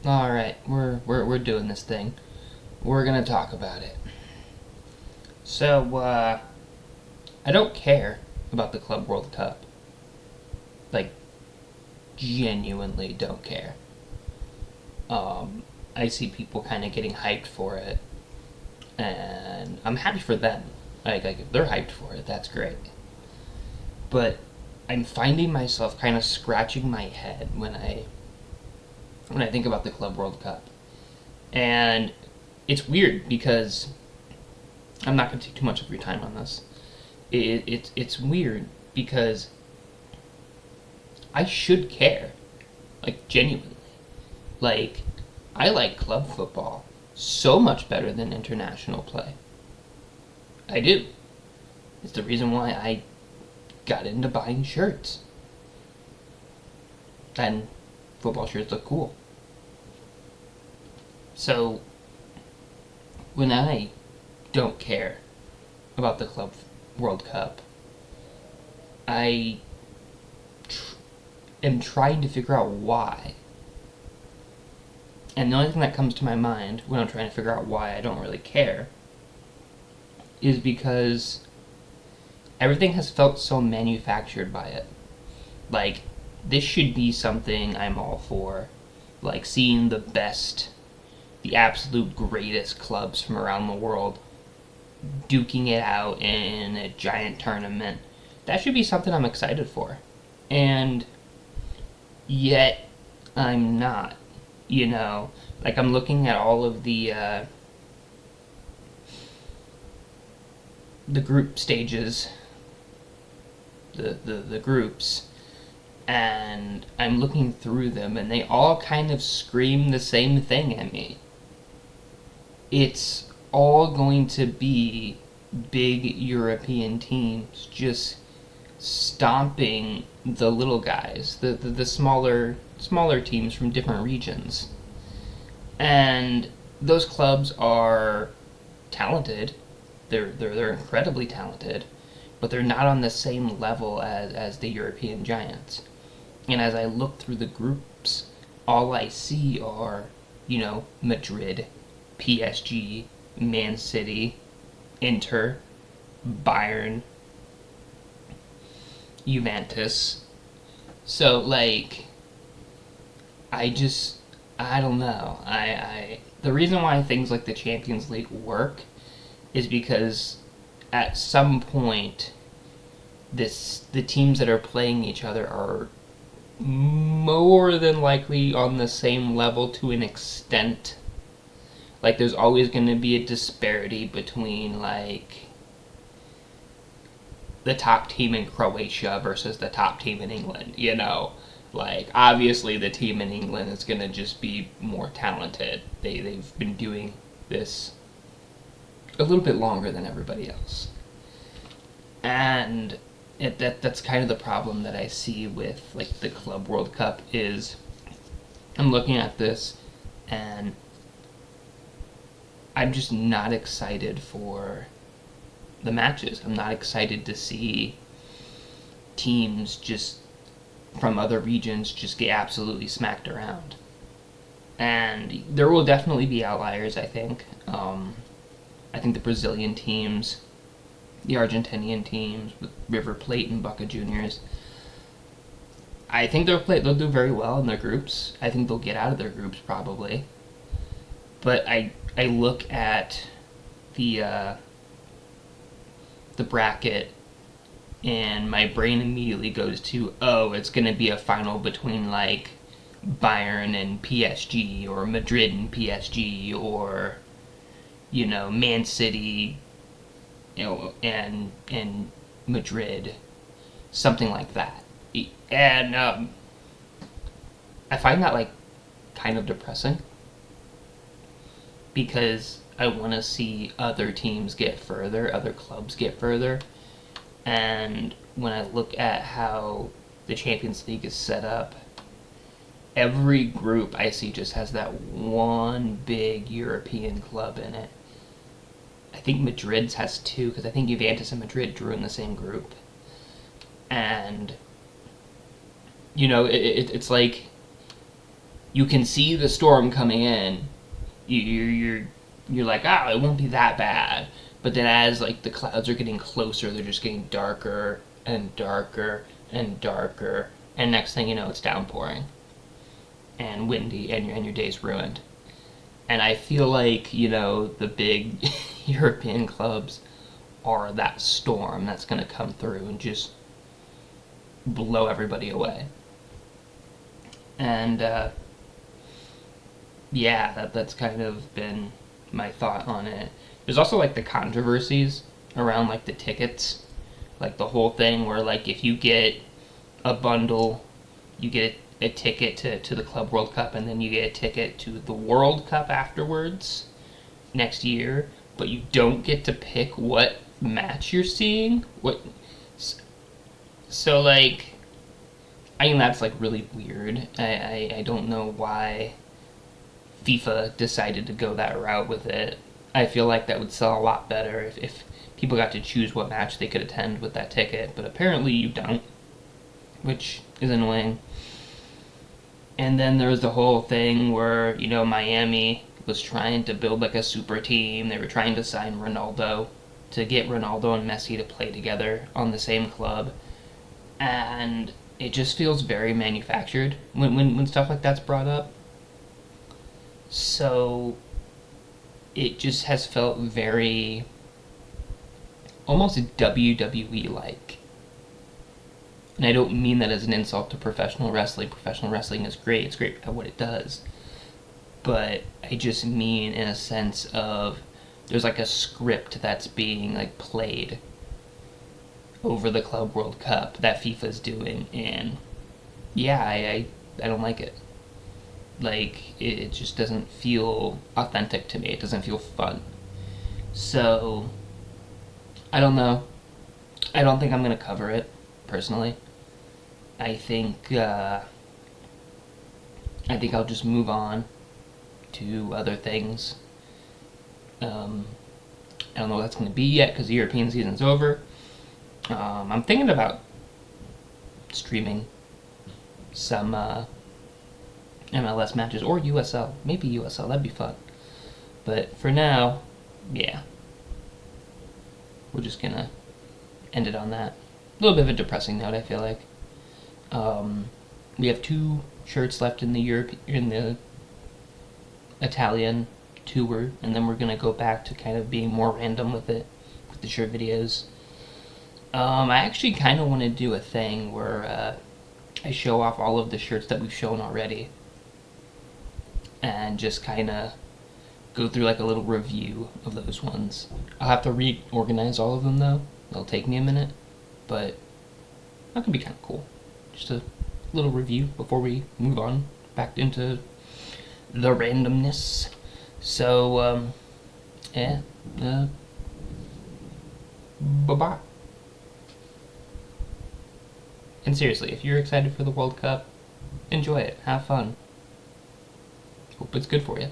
All right, we're doing this thing. We're gonna talk about it. So, I don't care about the Club World Cup. Like, genuinely don't care. I see people kind of getting hyped for it, and I'm happy for them. Like if they're hyped for it, that's great. But I'm finding myself kind of scratching my head when I think about the Club World Cup, and it's weird because I'm not going to take too much of your time on this. It's weird because I should care, like genuinely. Like I like club football so much better than international play. I do. It's the reason why I got into buying shirts. And football shirts look cool. So when I don't care about the Club World Cup, I am trying to figure out why. And the only thing that comes to my mind when I'm trying to figure out why I don't really care is because everything has felt so manufactured by it. Like, this should be something I'm all for. Like, seeing the absolute greatest clubs from around the world duking it out in a giant tournament. That should be something I'm excited for. And yet, I'm not. Like I'm looking at all of the group stages, the groups, and I'm looking through them, and they all kind of scream the same thing at me. It's all going to be big European teams just stomping the little guys, the smaller teams from different regions. And those clubs are talented. They're incredibly talented, but they're not on the same level as the European giants. And as I look through the groups, all I see are, Madrid, PSG, Man City, Inter, Bayern, Juventus. So like I don't know. The reason why things like the Champions League work is because at some point the teams that are playing each other are more than likely on the same level to an extent. Like there's always going to be a disparity between like the top team in Croatia versus the top team in England. Like, obviously, the team in England is going to just be more talented. They've been doing this a little bit longer than everybody else. And that's kind of the problem that I see with, like, the Club World Cup is I'm looking at this and I'm just not excited for the matches. I'm not excited to see teams just from other regions just get absolutely smacked around. And there will definitely be outliers, I think. I think the Brazilian teams, the Argentinian teams, with River Plate and Boca Juniors, I think they'll do very well in their groups. I think they'll get out of their groups probably. But I look at the bracket and my brain immediately goes to, oh, it's going to be a final between like Bayern and PSG or Madrid and PSG or Man City and Madrid, something like that. And I find that like kind of depressing because I want to see other teams get further, other clubs get further. And when I look at how the Champions League is set up, every group I see just has that one big European club in it. I think Madrid's has two, because I think Juventus and Madrid drew in the same group. And, it's like you can see the storm coming in. You're like, ah, it won't be that bad. But then as like the clouds are getting closer, they're just getting darker and darker and darker, and next thing you know, it's downpouring and windy, and your day's ruined. And I feel like, the big European clubs are that storm that's going to come through and just blow everybody away. And yeah, that's kind of been my thought on it. There's also like the controversies around like the tickets, like the whole thing where like if you get a bundle, you get a ticket to the Club World Cup, and then you get a ticket to the World Cup afterwards next year, but you don't get to pick what match you're seeing. So like, I think that's like really weird. I don't know why FIFA decided to go that route with it. I feel like that would sell a lot better if people got to choose what match they could attend with that ticket, but apparently you don't, which is annoying. And then there was the whole thing where, Miami was trying to build like a super team. They were trying to sign Ronaldo, to get Ronaldo and Messi to play together on the same club. And it just feels very manufactured when stuff like that's brought up. So it just has felt very almost WWE like. And I don't mean that as an insult to professional wrestling. Professional wrestling is great. It's great at what it does. But I just mean in a sense of there's like a script that's being like played over the Club World Cup that FIFA's doing, and yeah, I don't like it. Like, it just doesn't feel authentic to me. It doesn't feel fun. So, I don't know. I don't think I'm going to cover it, personally. I think I'll just move on to other things. I don't know what that's going to be yet, because the European season's over. I'm thinking about streaming some MLS matches, or USL. Maybe USL, that'd be fun. But for now, yeah. We're just gonna end it on that. A little bit of a depressing note, I feel like. We have 2 shirts left in the Italian tour, and then we're gonna go back to kind of being more random with it, with the shirt videos. I actually kind of want to do a thing where I show off all of the shirts that we've shown already, and just kind of go through like a little review of those ones. I'll have to reorganize all of them though. It'll take me a minute, but that could be kind of cool. Just a little review before we move on back into the randomness. So, yeah, bye-bye. And seriously, if you're excited for the World Cup, enjoy it. Have fun. Hope it's good for you.